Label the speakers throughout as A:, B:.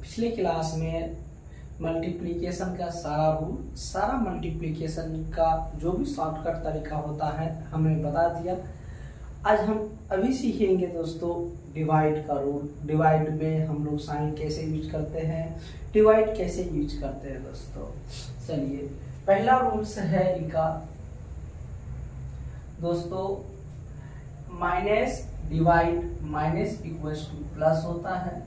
A: पिछले क्लास में मल्टीप्लिकेशन का सारा रूल, सारा मल्टीप्लिकेशन का जो भी शॉर्टकट तरीका होता है हमें बता दिया। आज हम अभी सीखेंगे दोस्तों डिवाइड का रूल। डिवाइड में हम लोग साइन कैसे यूज करते हैं, डिवाइड कैसे यूज करते हैं दोस्तों। चलिए, पहला रूल्स है इनका दोस्तों, minus divide minus equals to plus होता है,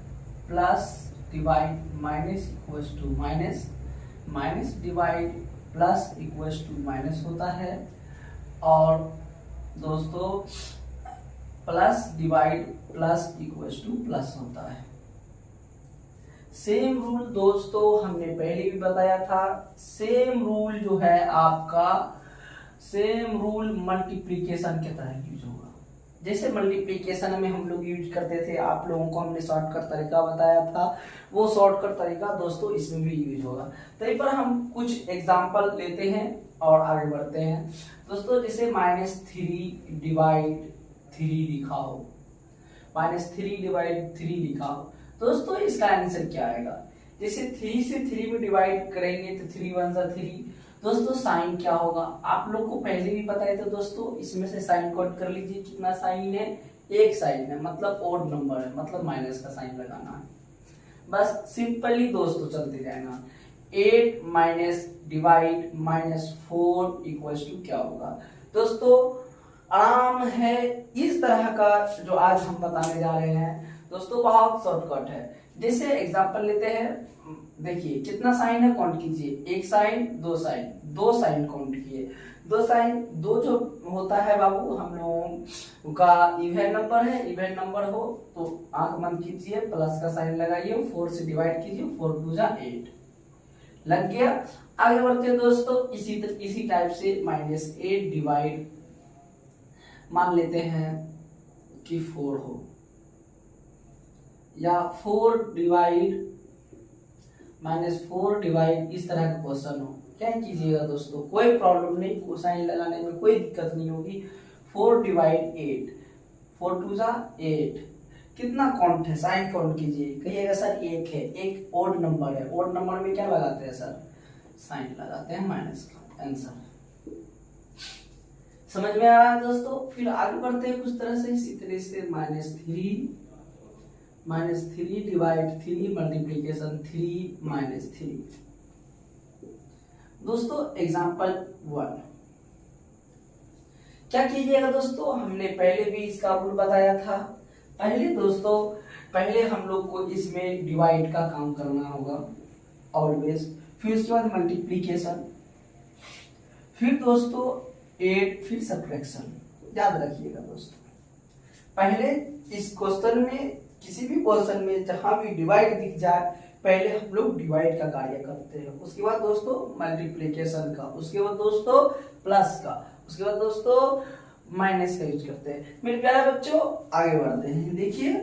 A: plus divide minus equals to minus, minus divide plus equals to minus होता है, और दोस्तों plus divide plus equals to plus होता है। सेम रूल दोस्तों हमने पहले भी बताया था। सेम रूल जो है आपका, सेम रूल मल्टीप्लिकेशन के तरह यूज होगा। जैसे मल्टीप्लिकेशन में हम लोग यूज करते थे, आप लोगों को हमने शॉर्टकट तरीका बताया था, वो शॉर्टकट तरीका दोस्तों इसमें भी यूज होगा। तो एक बार हम कुछ एग्जांपल लेते हैं और आगे बढ़ते हैं दोस्तों। जैसे -3 डिवाइड 3 लिखा हो, -3 डिवाइड 3 लिखा हो दोस्तों, इसका आंसर क्या आएगा? जैसे 3 से 3 में डिवाइड करेंगे तो 3 1 जा 3 दोस्तों, साइन क्या होगा आप लोग को पहले भी पता है। तो दोस्तों इसमें से साइन कट कर लीजिए। कितना साइन है? एक साइन है, मतलब ओड नंबर है, मतलब माइनस का साइन लगाना है। बस सिंपली दोस्तों चलते जाना। 8 माइनस डिवाइड -4 इक्वल्स टू क्या होगा दोस्तों? आराम है। इस तरह का जो आज हम बताने जा रहे हैं दोस्तों, बहुत शॉर्टकट है। जैसे एग्जांपल लेते हैं, देखिए कितना साइन है, काउंट कीजिए। एक साइन, दो साइन, दो साइन काउंट किए। दो साइन, दो जो होता है बाबू हम लोगों का इवन नंबर है। इवन नंबर हो तो आंख बंद कीजिए, प्लस का साइन लगाइए, 4 से डिवाइड कीजिए, 4 2 जा 8 लग गया। आगे बढ़ते हैं दोस्तों, इसी टाइप से -8 डिवाइड मान लेते हैं कि 4 हो, या 4 डिवाइड -4 डिवाइड इस तरह का क्वेश्चन हो, क्या कीजिएगा दोस्तों? कोई प्रॉब्लम नहीं, कोसाइन लगाने में कोई दिक्कत नहीं होगी। 4 डिवाइड 8, 4 2 जा 8, कितना काउंट है? साइन काउंट कीजिए। कहिएगा सर एक है, एक ओड नंबर है। ओड नंबर में क्या लगाते हैं सर? साइन लगाते हैं, माइनस का आंसर। समझ में आ रहा है दोस्तों? फिर आगे बढ़ते हैं कुछ तरह से, इसी तरह से -3 डिवाइड 3 मल्टीप्लीकेशन 3 -3 दोस्तों। एग्जांपल 1 क्या कीजिएगा दोस्तों? हमने पहले भी इसका रूल बताया था। पहले हम लोग को इसमें डिवाइड का काम करना होगा ऑलवेज, फिर उसके बाद मल्टीप्लीकेशन, फिर दोस्तों 8, फिर सब्ट्रैक्शन। याद रखिएगा दोस्तों, पहले इस क्वेश्चन में, किसी भी क्वेश्चन में जहां भी डिवाइड दिख जाए, पहले हम लोग डिवाइड का कार्य करते हैं, उसके बाद दोस्तों मल्टीप्लिकेशन का, उसके बाद दोस्तों प्लस का, उसके बाद दोस्तों माइनस का यूज करते हैं। मेरे प्यारे बच्चों आगे बढ़ते हैं। देखिए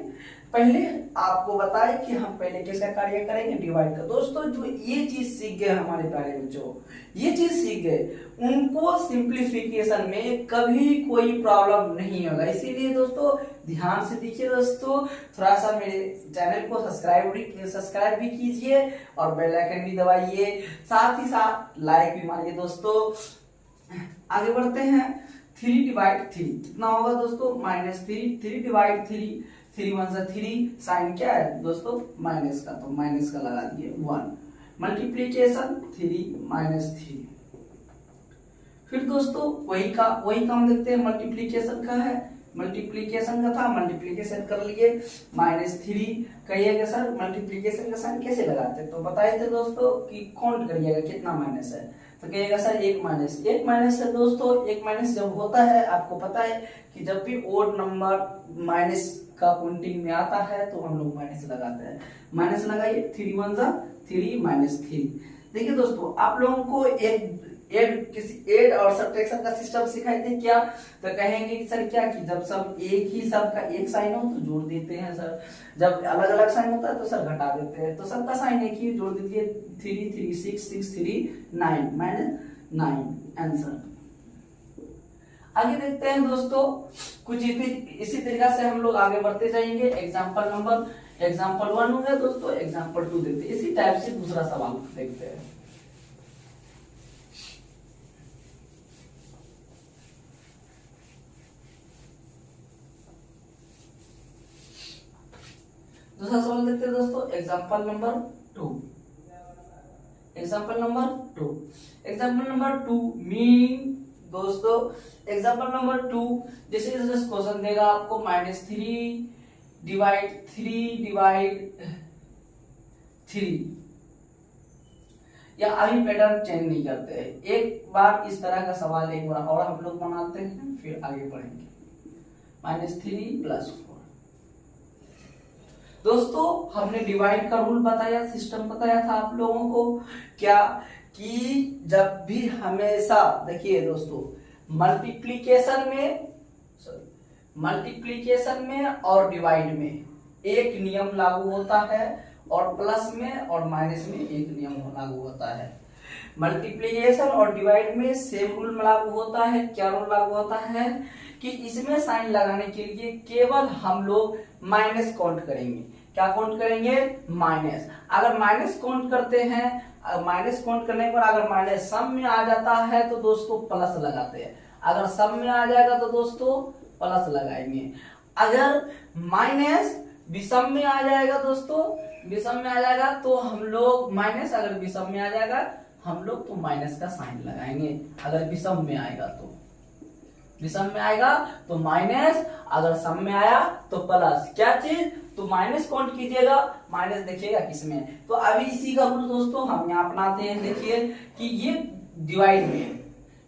A: पहले आपको बताए कि हम पहले किसका कार्य करेंगे? डिवाइड का। दोस्तों जो ये चीज सीख गए हमारे प्यारे बच्चों, ये चीज सीख गए, उनको सिंप्लीफिकेशन में कभी कोई प्रॉब्लम नहीं होगा। इसीलिए दोस्तों ध्यान से देखिए दोस्तों, थोड़ा सा मेरे चैनल को सब्सक्राइब भी कीजिए और बेल आइकन भी दबाइए, साथ ही साथ लाइक भी मारिए दोस्तों। आगे बढ़ते हैं। 3 डिवाइड 3 कितना होगा दोस्तों? -3, 3 डिवाइड 3, 3 1 जा 3, साइन क्या है दोस्तों? माइनस का, तो माइनस का लगा दिए 1। मल्टीप्लिकेशन 3 -3। फिर दोस्तों वही काम देखते हैं, मल्टीप्लिकेशन का है, मल्टीप्लिकेशन का था, मल्टीप्लिकेशन कर लिए। -3 कहिएगा सर मल्टीप्लिकेशन का साइन कैसे लगाते हैं? तो बताए थे दोस्तों कि काउंट करिएगा कितना माइनस है, तो कहिएगा सर एक माइनस है दोस्तों। एक माइनस जब होता है, आपको पता है कि जब भी ओड नंबर माइनस का काउंटिंग में आता है तो हम लोग माइनस लगाते हैं। माइनस लगाइए, 3 1 जा 3 -3। देखिए दोस्तों आप लोगों को एड और सब्ट्रैक्शन का सिस्टम सिखाई थे क्या? तो कहेंगे कि सर क्या, कि जब सब एक ही सब का एक साइन हो तो जोड़ देते हैं सर, जब अलग अलग साइन होता है तो सर घटा देते हैं। तो सबका साइन एक ही, जोड़ दीजिए। 3 3 6 6 3 9 -9 आंसर। आगे देखते हैं दोस्तों, कुछ इसी तरीका से हम लोग आगे बढ़ते जाएंगे। एग्जाम्पल एग्जाम्पल 1 हो गया दोस्तों, एग्जाम्पल 2 देखते हैं। इसी टाइप से दूसरा सवाल देखते हैं। दूसरा सवाल देखते हैं दोस्तों, example number 2। Example number 2, example number 2 meaning दोस्तों, एग्जाम्पल नंबर 2 जैसे क्वेश्चन देगा आपको -3 डिवाइड 3 या अभी पैटर्न चेंज नहीं करते हैं। एक बार इस तरह का सवाल एक बार और हम लोग बनाते हैं, फिर आगे बढ़ेंगे। -3 + 4 दोस्तों, हमने डिवाइड का रूल बताया, सिस्टम बताया था आप लोगों को क्या, कि जब भी हमेशा देखिए दोस्तों, मल्टीप्लीकेशन में और डिवाइड में एक नियम लागू होता है, और प्लस में और माइनस में एक नियम लागू होता है। मल्टीप्लीकेशन और डिवाइड में सेम रूल लागू होता है। क्या रूल लागू होता है कि इसमें साइन लगाने के लिए केवल हम लोग माइनस काउंट करेंगे। क्या काउंट करेंगे? माइनस। अगर माइनस काउंट करते हैं, माइनस काउंट करने पर अगर माइनस सम में आ जाता है तो दोस्तों प्लस लगाते हैं। अगर सम में आ जाएगा तो दोस्तों प्लस लगाएंगे। अगर माइनस विषम में आ जाएगा दोस्तों, विषम में आ जाएगा तो हम लोग माइनस, अगर विषम में आ जाएगा हम लोग तो माइनस का साइन लगाएंगे। अगर विषम में आएगा तो, विषम में आएगा तो माइनस, अगर सम में आया तो प्लस। क्या चीज? तो माइनस काउंट कीजिएगा, माइनस देखिएगा किसमें। तो अभी इसी का रूल दोस्तों हम यहाँ अपनाते हैं। देखिए कि ये डिवाइड में है,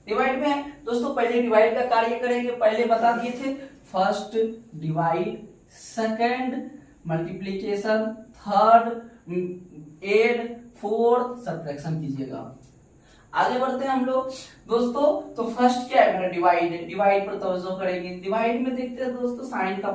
A: डिवाइड में है दोस्तों। पहले डिवाइड का कार्य करेंगे, पहले बता दिए थे। First divide, second multiplication, third add, fourth subtraction कीजिएगा। आगे बढ़ते हैं हम लोग दोस्तों। तो फर्स्ट क्या है मेरा? डिवाइड। डिवाइड पर तवज्जो करेंगे। डिवाइड में देखते हैं दोस्तों, साइन का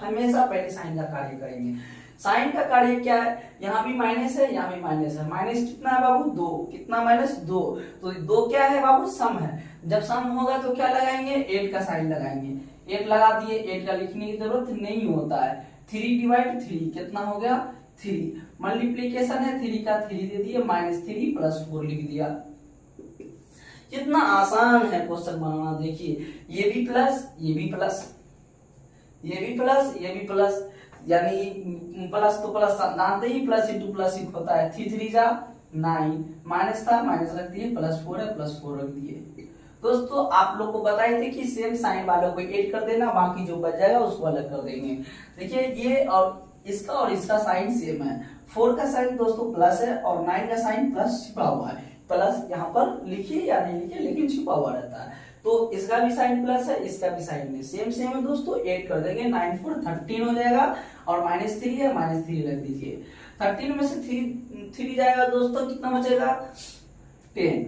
A: हमेशा पहले साइन का कार्य करेंगे। साइन का कार्य क्या है? यहाँ भी माइनस है, यहाँ भी माइनस है। माइनस कितना है बाबू? 2। कितना माइनस? 2। तो 2 क्या है बाबू? सम है। जब सम होगा तो क्या लगाएंगे? 8 का साइन लगाएंगे। 8 लगा दिए, 8 का लिखने की जरूरत नहीं होता है। 3 डिवाइड 3 कितना हो गया? 3। मल्टीप्लीकेशन है, 3 का 3 दे दिए, -3 + 4 लिख दिया। कितना आसान है क्वेश्चन बनाना। देखिए ये भी प्लस, ये भी प्लस, ये भी प्लस, ये भी प्लस, यानी प्लस तो प्लस जानते ही, प्लस इंटू प्लस ही होता है। 3 3 जा 9, माइनस था माइनस रख दिए, +4 है +4 रख दिए। दोस्तों आप लोग को बताए थे कि सेम साइन वालों को ऐड कर देना, बाकी जो बच जाएगा उसको अलग कर देंगे। देखिए ये और इसका साइन सेम है। 4 का साइन दोस्तों प्लस है और 9 का साइन प्लस छिपा हुआ है। प्लस यहाँ पर लिखिए या नहीं लिखिए, लेकिन छिपा हुआ रहता है। तो इसका भी साइन प्लस है, इसका भी साइन सेम सेम है दोस्तों। 8 कर देंगे, 9 4 13 हो जाएगा, और -3 है, -3 रख दीजिए। 13 में से 3 जाएगा दोस्तों, कितना बचेगा? 10।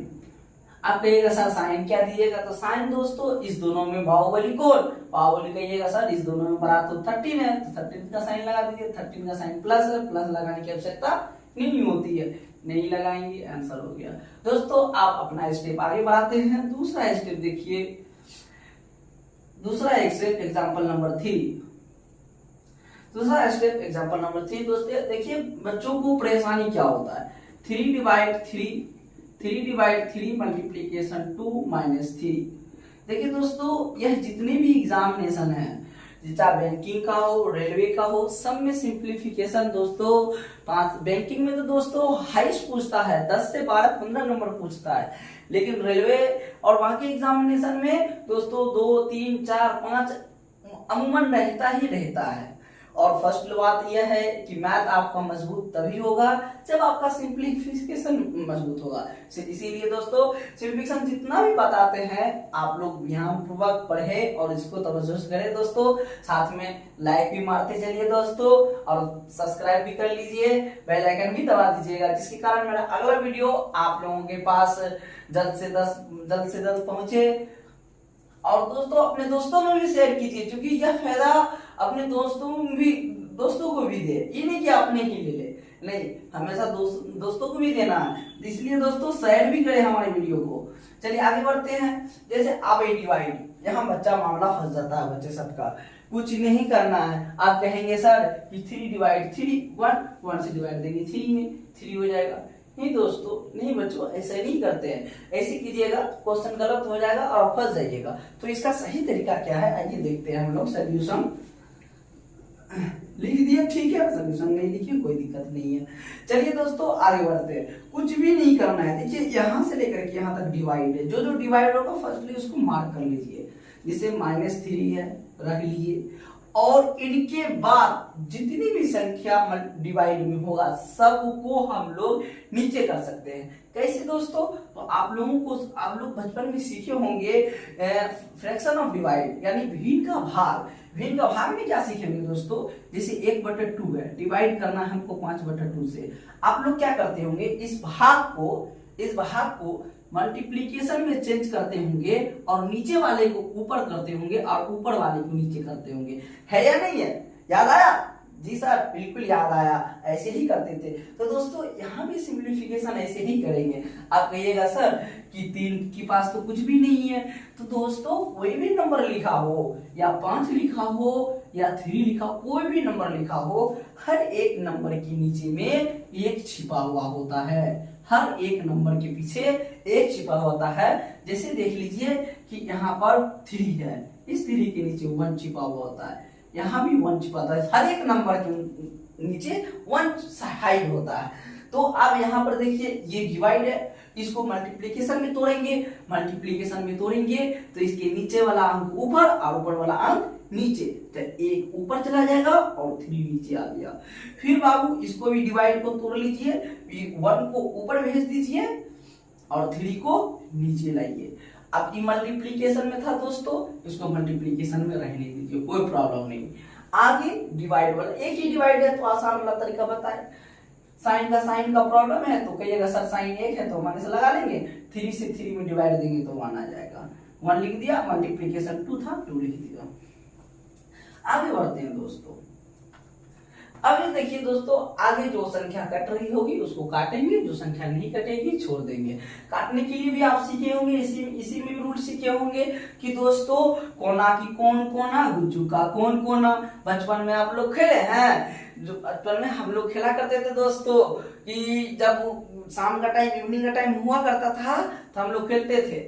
A: आप कहिएगा सर साइन क्या दीजिएगा? तो साइन दोस्तों इस दोनों में बाहुबली कौन? बाहुबली कहिएगा सर इस दोनों में बड़ा तो 13 है, तो 13 का साइन लगा दीजिए। 13 का साइन प्लस है, प्लस लगाने की आवश्यकता नहीं होती है, नहीं लगाएंगे, आंसर हो गया। दोस्तों आप अपना स्टेप आगे बढ़ाते हैं। दूसरा स्टेप देखिए, दूसरा स्टेप एग्जांपल नंबर 3। दूसरा स्टेप एग्जांपल नंबर 3 दोस्तों देखिए बच्चों को परेशानी क्या होता है। 3 डिवाइड 3 मल्टीप्लीकेशन 2 -3। देखिए दोस्तों यह जितने भी एग्जामिनेशन है, चाहे बैंकिंग का हो, रेलवे का हो, सब में सिंप्लीफिकेशन दोस्तों 5। बैंकिंग में तो दोस्तों हाईएस्ट पूछता है, 10 से 12 15 नंबर पूछता है, लेकिन रेलवे और बाकी एग्जामिनेशन में दोस्तों 2 3 4 5 अमूमन रहता ही रहता है। और फर्स्ट बात यह है कि मैथ आपका मजबूत तभी होगा जब आपका सिंप्लीफिकेशन मजबूत होगा। इसीलिए दोस्तों सिंप्लीफिकेशन जितना भी बताते हैं आप लोग ध्यान पूर्वक पढ़े और इसको तवज्जो से करें दोस्तों। साथ में लाइक भी मारते चलिए दोस्तों, और सब्सक्राइब भी कर लीजिए, बेल आइकन भी दबा दीजिएगा, जिसके कारण मेरा अगला वीडियो आप लोगों के पास जल्द से जल्द पहुंचे। और दोस्तों अपने दोस्तों में भी शेयर कीजिए, क्योंकि यह फायदा अपने दोस्तों को भी दे, ये नहीं कि अपने ही ले नहीं, हमेशा दोस्तों को भी देना है। इसलिए दोस्तों शेयर भी करें हमारे वीडियो को। चलिए आगे बढ़ते हैं। जैसे अब डिवाइड, यहाँ बच्चा मामला फंस जाता है बच्चे सबका। कुछ नहीं करना है। आप कहेंगे सर कि 3 डिवाइड 3 1 से डिवाइड देंगे 3 में 3 हो जाएगा। नहीं दोस्तों, नहीं बच्चों, ऐसे नहीं करते हैं। ऐसे कीजिएगा क्वेश्चन गलत हो जाएगा और फंस जाइएगा। तो इसका सही तरीका क्या है, आइए देखते हैं हम लोग। सोल्यूशन लिख दिया, ठीक है, सोल्यूशन नहीं लिखिए कोई दिक्कत नहीं है। चलिए दोस्तों आगे बढ़ते हैं। कुछ भी नहीं करना है। देखिए यहां से लेकर के यहां तक डिवाइड है, जो जो डिवाइड होगा फर्स्टली उसको मार्क कर लीजिए। जिसे -3 है रख लीजिए, और इनके बाद जितनी भी संख्या डिवाइड में होगा सबको हम लोग नीचे कर सकते हैं। कैसे दोस्तों, तो आप लोग बचपन में सीखे होंगे फ्रैक्शन ऑफ डिवाइड, यानी भिन्न का भाग। भिन्न का भाग में क्या सीखेंगे दोस्तों, जैसे 1/2 है, डिवाइड करना है हमको 5/2 से। आप लोग क्या करते होंगे, इस भाग को मल्टीप्लीकेशन में चेंज करते होंगे और नीचे वाले को ऊपर करते होंगे और ऊपर वाले को नीचे करते होंगे। है या नहीं है? याद आया? जी सर, बिल्कुल याद आया, ऐसे ही करते थे। तो दोस्तों यहाँ भी सिंप्लीफिकेशन ऐसे ही करेंगे। आप कहिएगा सर कि 3 के पास तो कुछ भी नहीं है, तो दोस्तों कोई भी नंबर लिखा हो, या 5 लिखा हो या 3 लिखा, कोई भी नंबर लिखा हो, हर एक नंबर के नीचे में 1 छिपा हुआ होता है। हर एक नंबर के पीछे 1 छिपा होता है। जैसे देख लीजिए कि यहाँ पर 3 है, इस 3 के नीचे 1 छिपा हुआ होता है, यहाँ भी 1 छिपा होता है। हर एक नंबर के नीचे 1 हाइड होता है। तो अब यहाँ पर देखिए ये डिवाइड है, इसको मल्टीप्लीकेशन में तोड़ेंगे तो इसके नीचे वाला अंक ऊपर और ऊपर वाला अंक नीचे, तो 1 ऊपर चला जाएगा और 3 नीचे आ गया। फिर बाबू इसको भी डिवाइड को तोड़ लीजिए, 1 को ऊपर भेज दीजिए और 3 को नीचे लाइए। अब ये मल्टीप्लीकेशन में था दोस्तों, इसको मल्टीप्लीकेशन में रहने दीजिए, कोई प्रॉब्लम नहीं। आगे डिवाइड वाला, एक ही डिवाइड है तो आसान वाला तरीका बताए। साइन का प्रॉब्लम है तो कहिएगा सर साइन 1 है तो माइनस लगा लेंगे, 3 से 3 में डिवाइड देंगे तो 1 आ जाएगा। 1 लिख दिया, मल्टीप्लीकेशन 2 था 2 लिख दिया। आगे बढ़ते हैं दोस्तों। अब ये देखिए दोस्तों, आगे जो संख्या कट रही होगी उसको काटेंगे, जो संख्या नहीं कटेगी छोड़ देंगे। काटने के लिए भी आप सीखे होंगे, इसी में रूल सीखे होंगे कि दोस्तों कोना की कौन कोना, गुज्जू का कौन कोना। बचपन में आप लोग खेले हैं, जो बचपन में हम लोग खेला करते थे दोस्तों, कि जब शाम का टाइम, इवनिंग का टाइम हुआ करता था तो हम लोग खेलते थे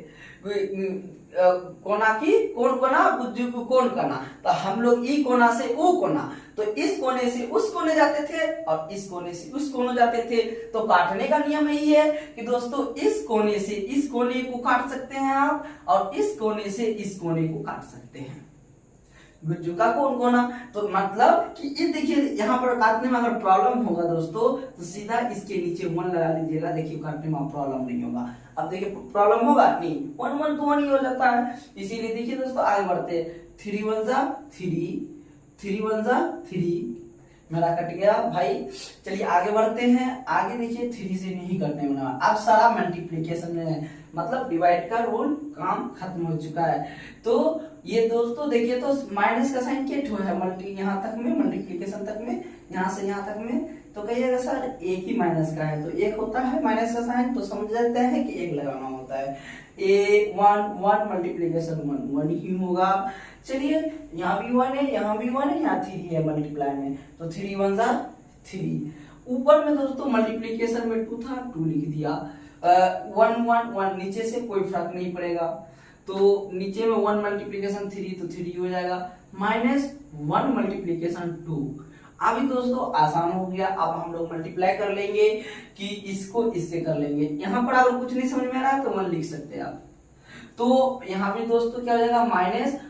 A: कोना की कौन कोना, गुज्जू को कौन कोना। तो हम लोग ई कोना से ओ कोना, तो इस कोने से उस कोने जाते थे और इस कोने से उस कोने जाते थे। तो काटने का नियम यही है कि दोस्तों इस कोने से इस कोने को काट सकते हैं आप, और इस कोने से इस कोने को काट सकते हैं। गुज्जू का कौन कोना, तो मतलब कि ये देखिए यहाँ पर काटने में अगर प्रॉब्लम होगा दोस्तों तो सीधा इसके नीचे 1 लगा लीजिएगा, देखिए काटने में प्रॉब्लम नहीं होगा। अब देखिए प्रॉब्लम होगा नहीं, 1 1 तो 1 ही हो जाता है। इसीलिए देखिए दोस्तों आगे बढ़ते, 3 1 जा 3, 3 1 जा 3, मेरा कट गया भाई। चलिए आगे बढ़ते हैं। आगे देखिए 3 से नहीं कटने वाला, अब सारा मल्टीप्लीकेशन में, मतलब डिवाइड का रूल काम खत्म हो चुका है। तो ये दोस्तों देखिए तो माइनस का साइन क्या है, यहाँ तक में मल्टीप्लीकेशन तक में, यहाँ से यहाँ तक में, तो कहिएगा सर एक ही माइनस का है तो 1 होता है माइनस का साइन, तो समझ जाते हैं कि 1 लगाना होता है। 1 मल्टीप्लीकेशन 1 ही होगा। चलिए यहाँ भी 1 है, यहाँ भी 1 है, यहाँ 3 है मल्टीप्लाई में, तो 3 1 जा 3। ऊपर में दोस्तों मल्टीप्लीकेशन में 2 था 2 लिख दिया। 1 1 1 नीचे से कोई फर्क नहीं पड़ेगा, तो नीचे में 1 मल्टीप्लीकेशन 3 तो 3 हो जाएगा, -1 मल्टीप्लीकेशन 2। अभी दोस्तों आसान हो गया। अब हम लोग मल्टीप्लाई कर लेंगे कि इसको इससे कर लेंगे। यहाँ पर अगर कुछ नहीं समझ में आ रहा है तो 1 लिख सकते हैं आप। तो यहाँ पे दोस्तों क्या हो जाएगा, माइनस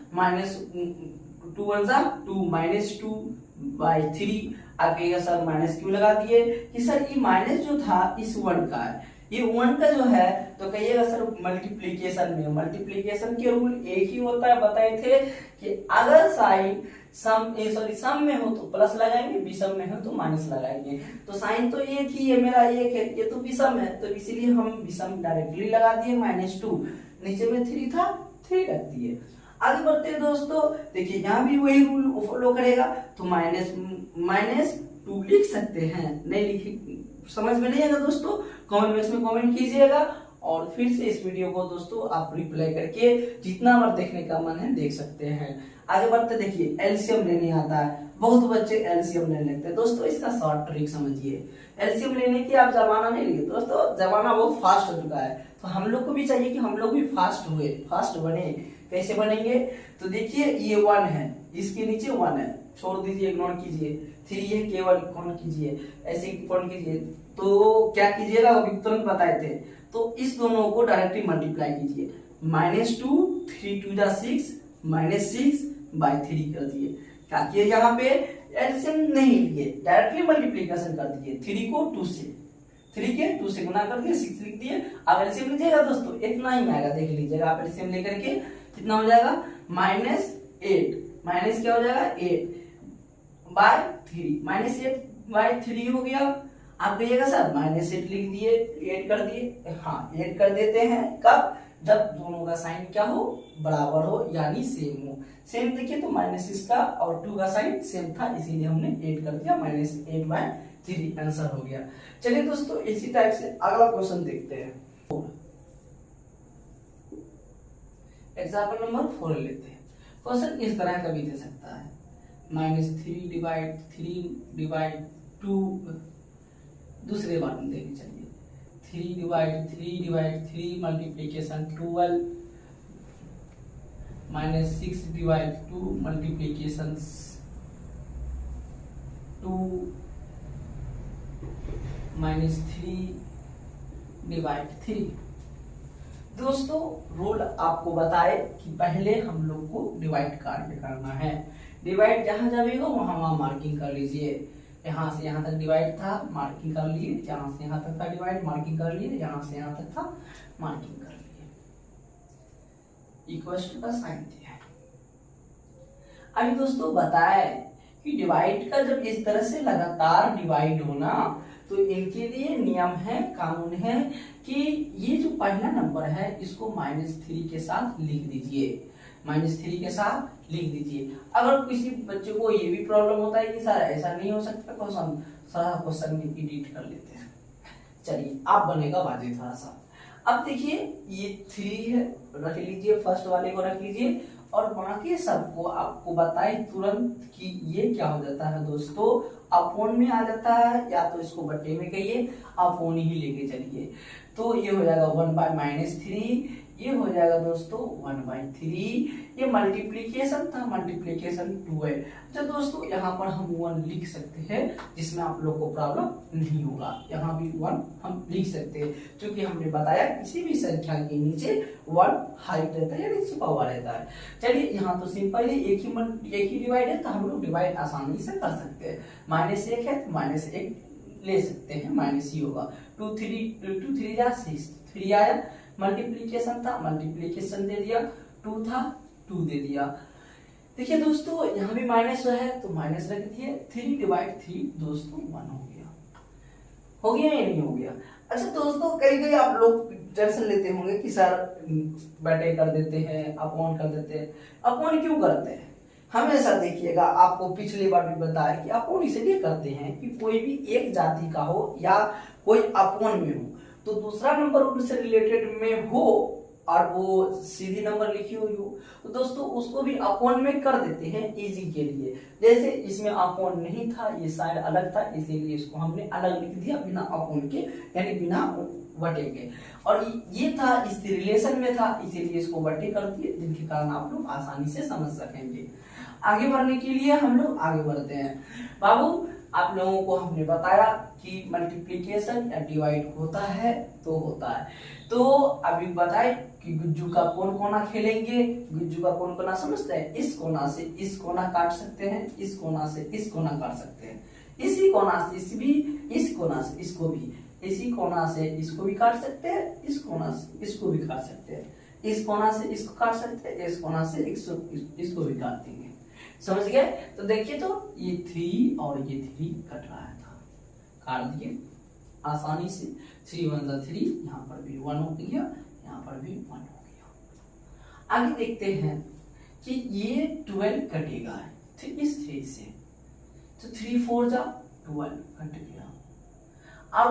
A: 2 1 जा 2, -2/3। आप कहिएगा सर माइनस क्यों लगा दिए, कि सर ये माइनस जो था इस 1 का है, ये 1 का जो है, तो कहिएगा सर मल्टीप्लीकेशन के रूल एक ही होता है, बताए थे कि अगर साइन सम में हो तो प्लस लगाएंगे, विषम में हो तो माइनस लगाएंगे। तो साइन तो एक ही है, मेरा 1 है, ये तो विषम है, तो इसीलिए हम विषम डायरेक्टली लगा दिए, -2। नीचे में 3 था 3 रख दिए। आगे बढ़ते हैं दोस्तों, देखिए यहाँ भी वही रूल फॉलो करेगा, तो -2 लिख सकते हैं। नहीं लिखे समझ में नहीं आएगा दोस्तों, कमेंट बॉक्स में कमेंट कीजिएगा और फिर से इस वीडियो को दोस्तों आप रिप्लाई करके जितना बार देखने का मन है देख सकते हैं। आगे बढ़ते देखिए, एलसीएम लेने आता है, बहुत बच्चे एलसीएम ले लेते हैं। दोस्तों इसका शॉर्ट ट्रिक समझिए, एलसीएम लेने की आप जमाना नहीं लिए दोस्तों, जमाना बहुत फास्ट हो चुका है, तो हम लोग को भी चाहिए कि हम लोग भी फास्ट बने। कैसे बनेंगे, तो देखिए ये 1 है, इसके नीचे 1 है, छोड़ दीजिए, इग्नोर कीजिए। 3 है, केवल कौन कीजिए, ऐसे कौन कीजिए, तो क्या कीजिएगा अभी तुरंत बताए थे, तो इस दोनों को डायरेक्टली मल्टीप्लाई कीजिए। -2 3 2 जा 6 -6/3 कर दिए। क्या किए, यहाँ पे एलसीएम नहीं लिए, डायरेक्टली मल्टीप्लिकेशन कर दिए। 3 को 2 से, 3 के 2 से गुना कर दिए, 6 लिख दिए। अब एलसीएम लीजिएगा दोस्तों, इतना ही आएगा, देख लीजिएगा आप एलसीएम लेकर के कितना हो जाएगा, -8 माइनस क्या हो जाएगा 8/3, -8/3 हो गया। आप कहिएगा सर -8 लिख दिए, 8 कर दिए, हाँ 8 कर देते हैं कब, जब दोनों का साइन क्या हो, बराबर हो, यानी सेम हो। सेम देखिए तो -6 का और 2 का साइन सेम था, इसीलिए हमने 8 कर दिया, -8/3 आंसर हो गया। चलिए दोस्तों इसी टाइप से अगला क्वेश्चन देखते हैं। एग्जाम्पल नंबर 4 लेते हैं। क्वेश्चन इस तरह का भी दे सकता है, -3/3/2, दूसरे बार में देखें, चलिए 3/3/3 मल्टीप्लीकेशन 12 -6/2 मल्टीप्लीकेशन 2 -3/3। दोस्तों रूल आपको बताए कि पहले हम लोग को डिवाइड कार्य करना है। डिवाइड जहां जाएगा वहां मार्किंग कर लीजिए। यहाँ से यहाँ तक डिवाइड था, मार्किंग कर लिए, यहाँ से यहाँ तक था डिवाइड, मार्किंग कर लिए, यहाँ से यहाँ तक था, मार्किंग कर लिए, इक्वल टू का साइन दिया है। अभी दोस्तों बताए कि डिवाइड का जब इस तरह से लगातार डिवाइड होना, तो इनके लिए नियम है, कानून है कि ये जो पहला नंबर है इसको -3 के साथ लिख दीजिए, -3 के साथ लिख दीजिए। अगर किसी बच्चे को ये भी प्रॉब्लम होता है कि सर ऐसा नहीं हो सकता क्वेश्चन, सारा क्वेश्चन एडिट कर लेते हैं, चलिए आप बनेगा बाजी थोड़ा सा। अब देखिए ये 3 है, रख लीजिए, फर्स्ट वाले को रख लीजिए, और बाकी सबको आपको बताए तुरंत कि ये क्या हो जाता है दोस्तों, अपोन में आ जाता है, या तो इसको बट्टे में कहिए, अपोन ही लेके चलिए। तो ये हो जाएगा 1/-3, ये हो जाएगा दोस्तों 1/3। ये मल्टीप्लीकेशन था, मल्टीप्लीकेशन 2 है। अच्छा दोस्तों यहाँ पर हम 1 लिख सकते हैं, जिसमें आप लोग को प्रॉब्लम नहीं होगा, यहाँ भी 1 हम लिख सकते हैं, क्योंकि हमने बताया किसी भी संख्या के नीचे 1 हाइट रहता है, यानी छुपा हुआ रहता है। चलिए यहाँ तो सिंपल है, एक ही डिवाइड है, तो हम लोग डिवाइड आसानी से कर सकते हैं। -1 है तो -1 ले सकते हैं, माइनस ही होगा। 2 3 जा 6, 3 आया, मल्टीप्लीकेशन था, मल्टीप्लीकेशन दे दिया, 2 था 2 दे दिया। देखिए दोस्तों यहाँ भी माइनस है तो माइनस रख दिए, 3/3 दोस्तों 1 हो गया या नहीं हो गया। अच्छा दोस्तों कई आप लोग टेंशन लेते होंगे कि सर बटे कर देते हैं, अपॉन कर देते हैं। अपॉन क्यों करते हैं, हमेशा देखिएगा, आपको पिछली बार भी बताया कि अपॉन इसलिए करते हैं कि कोई भी एक जाति का हो या कोई अपॉन में हो, तो दूसरा नंबर उनसे रिलेटेड में हो और वो सीधी नंबर लिखी हुई हो, तो दोस्तों उसको भी अपॉन में कर देते हैं इजी के लिए। जैसे इसमें अपॉन नहीं था, ये साइड अलग था, इसीलिए इसको हमने अलग लिख दिया बिना अपॉन के, यानी बिना बटे के। और ये था इस रिलेशन में था, इसीलिए इसको बटे कर दिए, जिनके कारण आप लोग आसानी से समझ सकेंगे। आगे बढ़ने के लिए हम लोग आगे बढ़ते हैं। बाबू आप लोगों को हमने बताया कि मल्टीप्लिकेशन या डिवाइड होता है तो होता है। तो अभी बताए कि गुज्जू का कौन कोना खेलेंगे, गुज्जू का कौन कोना समझते हैं, इस कोना से इस कोना काट सकते हैं, इस कोना से इस कोना काट सकते हैं, इसी कोना से इस भी, इस कोना से इसको भी, इसी कोना से इसको भी काट सकते हैं, इस कोना से इसको भी काट सकते हैं, इस कोना से इसको काट सकते हैं, इस कोना से इसको भी काट देंगे। समझ गए। तो देखिए तो ये 3 और ये 3 कट रहा था, काट दिए आसानी से। 3 1 जा 3, यहाँ पर भी 1 हो गया, यहाँ पर भी 1 हो गया। आगे देखते हैं कि ये 12 कटेगा इस 3 से, तो 3 4 जा 12 कट गया। और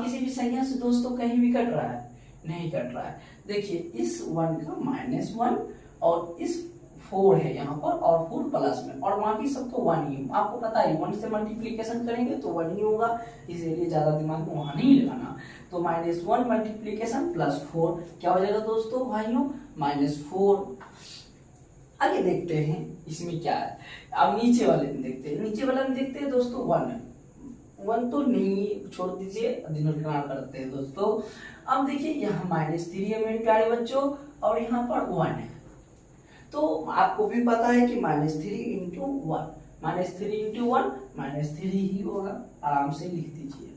A: किसी भी संख्या से दोस्तों कहीं भी कट रहा है, नहीं कट रहा है। देखिए इस 1 का -1 और इस 4 है यहाँ पर और 4 प्लस में, और बाकी सब तो 1 ही। आपको पता है 1 से मल्टीप्लीकेशन करेंगे तो 1 ही होगा, इसीलिए ज्यादा दिमाग में वहां नहीं लगाना। तो -1 मल्टीप्लीकेशन प्लस 4 क्या हो जाएगा दोस्तों भाइयों, -4। आगे देखते हैं इसमें क्या है। अब नीचे वाले में देखते हैं, नीचे वाले में देखते हैं दोस्तों 1 तो नहीं, छोड़ दीजिए, दिनों करते हैं दोस्तों। अब देखिए यहाँ -3 है मेरे प्यारे बच्चों, और यहाँ पर 1 है। तो आपको भी पता है कि -3 इंटू 1, -3 इंटू 1 -3 ही होगा, आराम से लिख दीजिए।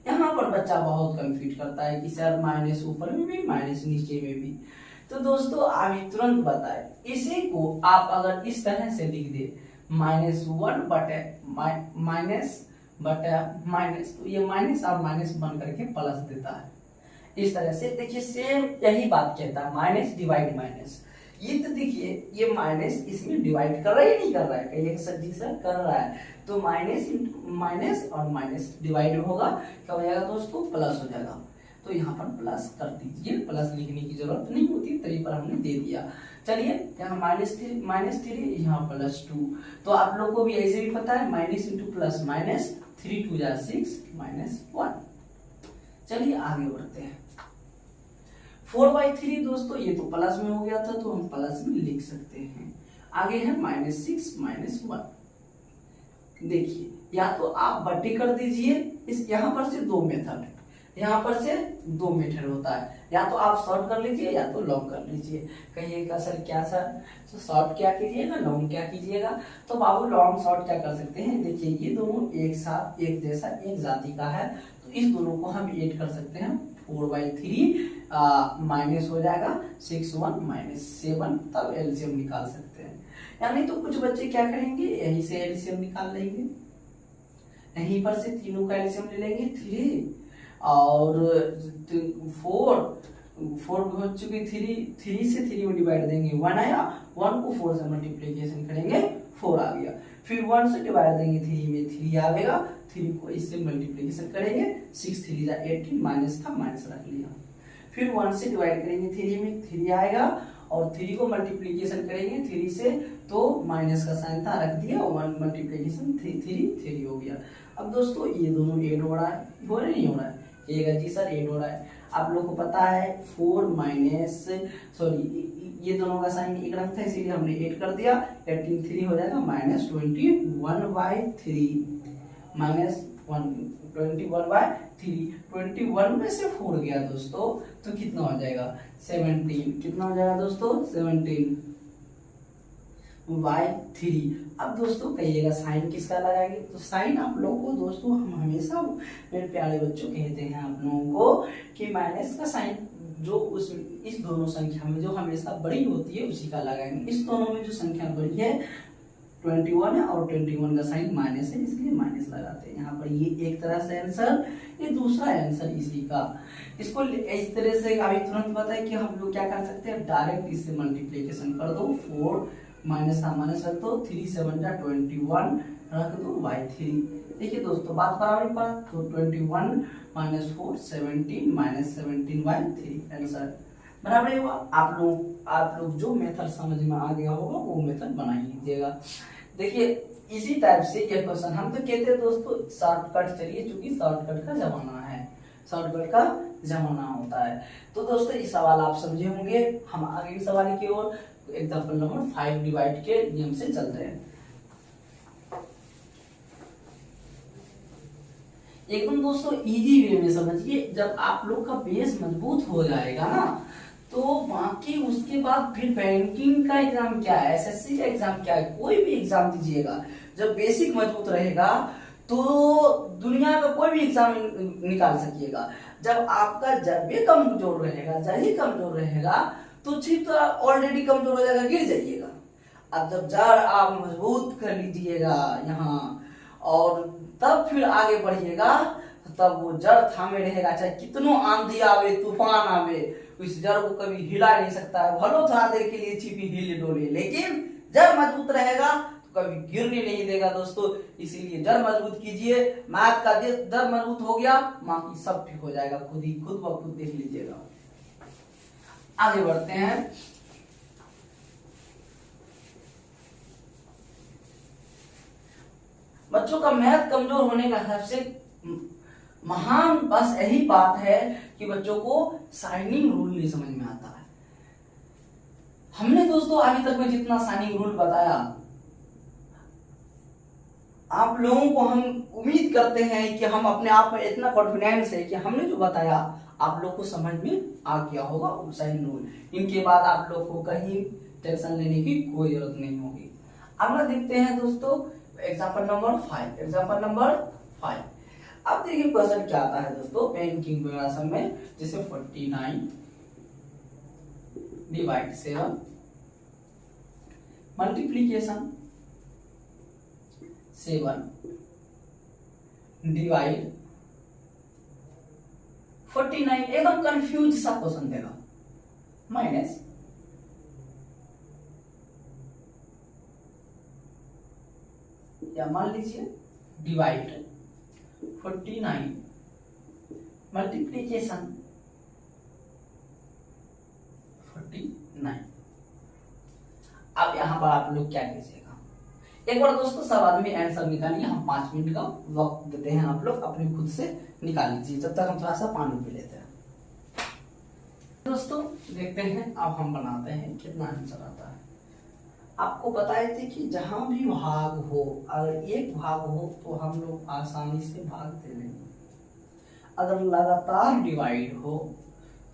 A: यहाँ पर बच्चा बहुत कंफ्यूज करता है कि सर माइनस ऊपर में भी माइनस नीचे में भी। तो दोस्तों अभी तुरंत बताए, इसी को आप अगर इस तरह से लिख दे -1 बटे माइनस, तो ये माइनस और माइनस बन करके प्लस देता है। इस तरह से देखिए सेम यही बात कहता है, माइनस डिवाइड माइनस। ये तो देखिए ये माइनस इसमें डिवाइड कर रहा है, नहीं कर रहा है, कहिए सर जी सर कर रहा है। तो माइनस इंटू माइनस और माइनस डिवाइड होगा, क्या हो जाएगा दोस्तों, प्लस हो जाएगा। तो यहाँ पर प्लस कर दीजिए, प्लस लिखने की जरूरत नहीं होती, तरी पर हमने दे दिया। चलिए यहाँ -3 यहाँ +2। तो आप लोग को भी ऐसे भी पता है माइनस इंटू प्लस माइनस, 3 2 जा 6 -1। चलिए आगे बढ़ते हैं। 4/3 दोस्तों ये तो प्लस में हो गया था, तो हम प्लस में लिख सकते हैं। आगे है -6 -1। देखिए या तो आप बट्टी कर दीजिए, इस यहाँ पर से 2 मेथड, यहाँ पर से 2 मेथड होता है, या तो आप शॉर्ट कर लीजिए या तो लॉन्ग कर लीजिए। कहिएगा सर क्या सर, तो शॉर्ट क्या कीजिएगा, लॉन्ग क्या कीजिएगा। तो बाबू लॉन्ग शॉर्ट क्या कर सकते हैं, देखिए ये दोनों एक साथ एक जैसा एक जाति का है, तो इस दोनों को हम ऐड कर सकते हैं। 4/3 माइनस हो जाएगा 6 1 -7, तब एलसीएम निकाल सकते हैं। यानी तो कुछ बच्चे क्या करेंगे, यहीं से एलसीएम निकाल लेंगे, यहीं पर से तीनों का एलसीएम ले लेंगे 3 और 4 हो चुकी 3 से 3 में डिवाइड देंगे 1 आया, 1 को 4 से मल्टीप्लीकेशन करेंगे 4 आ गया। फिर 1 से डिवाइड देंगे 3 में 3 आएगा, 3 को इससे मल्टीप्लीकेशन करेंगे 6 3 जा 18, माइनस था माइनस रख लिया। फिर 1 से डिवाइड करेंगे 3 में 3 आएगा, और 3 को मल्टीप्लीकेशन करेंगे 3 से, तो माइनस का साइन था रख दिया, 1 मल्टीप्लीकेशन 3 हो गया। अब दोस्तों ये दोनों ऐड हो रहा है, हो रहा नहीं हो रहा है, कहिएगा जी सर ऐड हो रहा है। आप लोग को पता है 4 माइनस ये दोनों का साइन एक रंग था, इसीलिए हमने ऐड कर दिया, 18 3 हो जाएगा -21/3 -21/3। 21 में से 4 गया दोस्तों, तो कितना हो जाएगा 17, कितना हो जाएगा दोस्तों 17/3। अब दोस्तों कहिएगा साइन किसका लगाएंगे, तो साइन आप लोगों को दोस्तों हम हमेशा मेरे प्यारे बच्चों कहते हैं आप लोगों को कि माइनस का साइन जो इस दोनों संख्या में जो हमेशा बड़ी होती है उसी का लगाएंगे। इस दोनों में जो संख्या बड़ी है 21 है और 21 का साइन माइनस है, इसलिए माइनस लगाते हैं यहाँ पर। ये एक तरह से आंसर, ये दूसरा आंसर इसी का। इसको इस तरह से अभी तुरंत पता है कि हम लोग क्या कर सकते हैं, डायरेक्ट इससे मल्टीप्लीकेशन कर दो, 4 माइनस का माइनस रख दो, 3 7 जा 21 रख दो /3। देखिए दोस्तों बात बराबर पर, तो 21 - 4 17 -17/3 आंसर बराबर हुआ। आप लोग जो मेथड समझ में आ गया होगा वो मेथड बना ही लीजिएगा। देखिए इसी टाइप से ये क्वेश्चन हम तो कहते हैं दोस्तों शॉर्टकट, चलिए चूंकि शॉर्टकट का जमाना है, शॉर्टकट का जमाना होता है। तो दोस्तों ये सवाल आप समझे होंगे। हम आगे के सवाल की ओर एग्जाम्पल नंबर 5 डिवाइड के नियम से चलते हैं। एकदम दोस्तों इजी वे में समझिए, जब आप लोग का बेस मजबूत हो जाएगा ना, तो बाकी उसके बाद फिर बैंकिंग का एग्जाम क्या है, एसएससी का एग्जाम क्या है, कोई भी एग्जाम दीजिएगा, जब बेसिक मजबूत रहेगा तो दुनिया का कोई भी एग्जाम निकाल सकिएगा। जब आपका जज्बे कमजोर रहेगा, जही कमजोर रहेगा, तो ठीक तो ऑलरेडी कमजोर हो जाएगा, गिर जाइएगा। अब जब जड़ आप मजबूत कर लीजिएगा यहाँ और तब फिर आगे बढ़िएगा, तब वो जड़ थामे रहेगा, चाहे कितनों आंधी आवे तूफान आवे, उस जड़ को कभी हिला नहीं सकता है। भलो थोड़ा देर के लिए छिपी हिल डोले, लेकिन जड़ मजबूत रहेगा कभी गिरने नहीं देगा दोस्तों। इसीलिए जड़ मजबूत कीजिए, मैथ का जड़ मजबूत हो गया, बाकी सब ठीक हो जाएगा, खुद ब खुद देख लीजिएगा। आगे बढ़ते हैं। बच्चों का मैथ कमजोर होने का सबसे महान बस यही बात है कि बच्चों को साइनिंग रूल नहीं समझ में आता है। हमने दोस्तों अभी तक में जितना साइनिंग रूल बताया, आप लोगों को हम उम्मीद करते हैं कि हम अपने आप में इतना कॉन्फिडेंस है कि हमने जो बताया आप लोग को समझ में आ गया होगा साइनिंग रूल। इनके बाद आप लोग को कहीं टेंशन लेने की कोई जरूरत नहीं होगी। अगला देखते हैं दोस्तों एग्जाम्पल नंबर 5। एग्जाम्पल नंबर 5, अब देखिए क्वेश्चन क्या आता है दोस्तों बैंकिंग वगैरह में, जैसे 49 डिवाइड 7 मल्टीप्लीकेशन 7 डिवाइड 49, एकदम कंफ्यूज सा क्वेश्चन देगा। माइनस या मान लीजिए डिवाइड 49 मल्टीप्लीकेशन 49। अब यहां पर आप लोग क्या कीजिएगा, एक बार दोस्तों सब आदमी आंसर निकालिए। हम 5 मिनट का वक्त देते हैं, आप लोग अपने खुद से निकाल लीजिए, जब तक हम थोड़ा सा पानी पी लेते हैं। दोस्तों देखते हैं अब हम बनाते हैं कितना आंसर आता है। आपको बताए थे कि जहां भी भाग हो, अगर एक भाग हो तो हम लोग आसानी से भाग दे लेंगे। अगर लगातार डिवाइड हो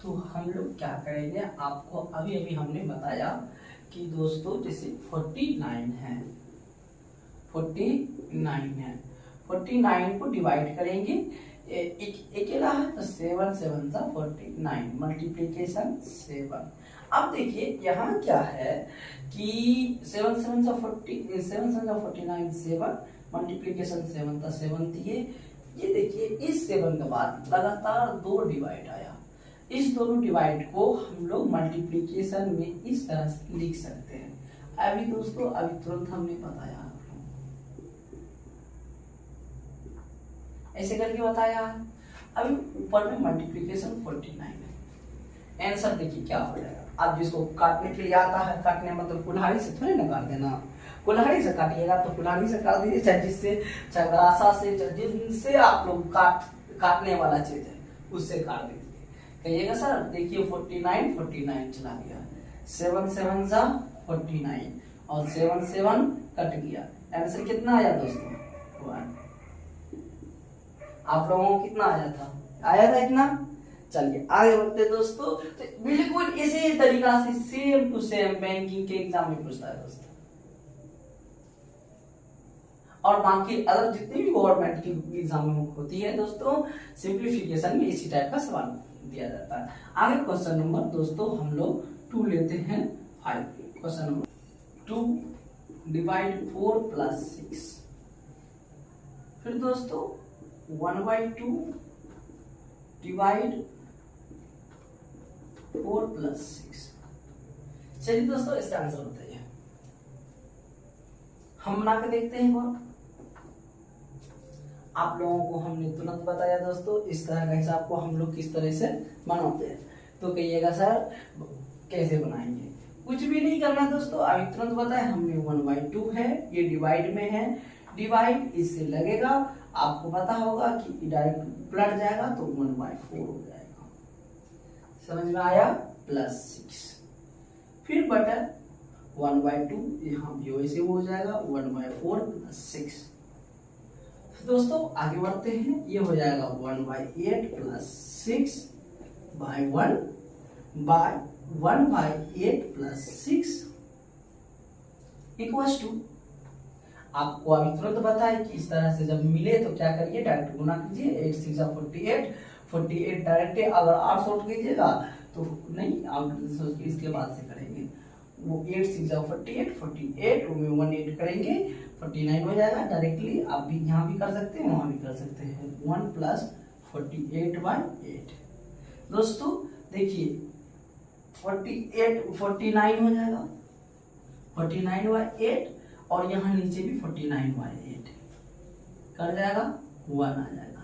A: तो हम लोग क्या करेंगे, आपको अभी अभी हमने बताया कि दोस्तों जैसे 49 है, 49 को डिवाइड करेंगे, अकेला है तो 7 7 सा 49 मल्टीप्लीकेशन 7। अब देखिए यहाँ क्या है कि 7 7 सा 49 7 मल्टीप्लीकेशन 7 था 7 दिए। ये देखिए इस 7 के बाद लगातार 2 डिवाइड आया, इस दोनों डिवाइड को हम लोग मल्टीप्लीकेशन में इस तरह से लिख सकते हैं। अभी दोस्तों अभी तुरंत हमने बताया, ऐसे करके बताया। अभी ऊपर में मल्टीप्लीकेशन 49 है, आंसर देखिए क्या हो जाएगा। आप जिसको काटने के लिए आता है, काटने मतलब कुल्हाड़ी से थोड़ी ना काट देना, कुल्हाड़ी से काटिएगा तो कुल्हाड़ी से काट दीजिए, चाहे जिससे चाहे गरासा से, जिनसे आप लोग काटने वाला चीज है उससे काट दीजिए। कहिएगा सर देखिए 49 चला गया, 7 7 सा 49 और 7 7 कट गया, आंसर कितना आया दोस्तों 1। आप लोगों को कितना आया था इतना। चलिए आगे बढ़ते दोस्तों, तो बिल्कुल इसी तरीका से सेम टू सेम बैंकिंग के एग्जाम में पूछता है दोस्तों, और बाकी अदर जितनी भी गवर्नमेंट की एग्जाम में होती है दोस्तों, सिंप्लीफिकेशन में इसी टाइप का सवाल दिया जाता है। आगे क्वेश्चन नंबर दोस्तों हम लोग 2 लेते हैं 5। क्वेश्चन नंबर 2 डिवाइड 4 प्लस 6, फिर दोस्तों 1/2 डिवाइड 4 प्लस 6। चलिए दोस्तों इसका आंसर बताइए, हम बना के देखते हैं। बार आप लोगों को हमने तुरंत बताया दोस्तों, इस तरह का हिसाब को हम लोग किस तरह से बनाते हैं, तो कहिएगा सर कैसे बनाएंगे। कुछ भी नहीं करना दोस्तों, अभी तुरंत बताया हमने 1/2 है, ये डिवाइड में है, डिवाइड इससे लगेगा, आपको पता होगा कि डायरेक्ट पलट जाएगा तो 1/4 हो जाएगा, समझ में आया, प्लस 6। फिर बटन 1/2 यहाँ भी वैसे हो जाएगा 1/4 प्लस 6। दोस्तों आगे बढ़ते हैं, ये हो जाएगा 1/8 plus 6 by 1/8 plus 6 equals to, आपको अभी तुरंत बताया कि इस तरह से जब मिले तो क्या करिए, डायरेक्ट गुना कीजिए, 8 6 48 डायरेक्ट, अगर 8 शॉर्ट कीजिएगा तो नहीं, आप इसके बाद से करेंगे, वो 8 6 48 में 1 8 करेंगे 49 हो जाएगा। डायरेक्टली आप भी यहाँ भी कर सकते हैं, वहां भी कर सकते हैं, 1 प्लस 48/8। दोस्तों देखिए 49 हो जाएगा 49/8 और यहाँ नीचे भी 49/8 कर जाएगा, 1 आ जाएगा।